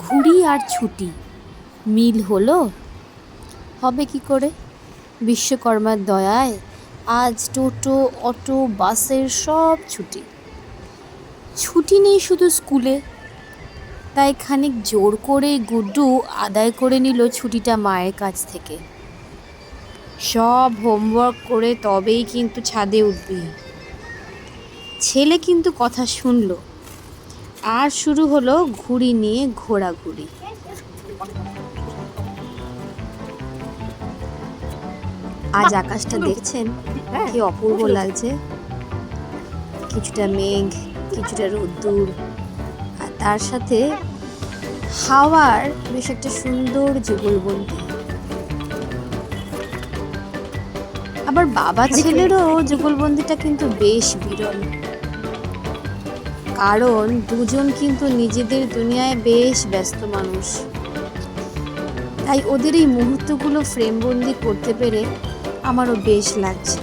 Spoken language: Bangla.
ঘুড়ি আর ছুটি মিল হলো? হবে কি করে? বিশ্বকর্মার দয়ায় আজ টোটো, অটো, বাসের সব ছুটি। ছুটি নেই শুধু স্কুলে, তাই খানিক জোর করে গুড্ডু আদায় করে নিল ছুটিটা মায়ের কাছ থেকে। সব হোমওয়ার্ক করে তবেই কিন্তু ছাদে উঠবি। ছেলে কিন্তু কথা শুনলো, আর শুরু হলো ঘুড়ি নিয়ে ঘোরাঘুরি। আজ আকাশটা দেখছেন কি অপূর্ব লাগছে। কিছুটা মেঘ, কিছুটা রোদ্দুর, আর তার সাথে হাওয়ার বেশ একটা সুন্দর যুগলবন্দি। আবার বাবা ছেলেরও যুগলবন্দিটা কিন্তু বেশ বিরল, কারণ দুজন কিন্তু নিজেদের দুনিয়ায় বেশ ব্যস্ত মানুষ। তাই ওদের এই মুহূর্তগুলো ফ্রেমবন্দি করতে পেরে আমারও বেশ লাগছে।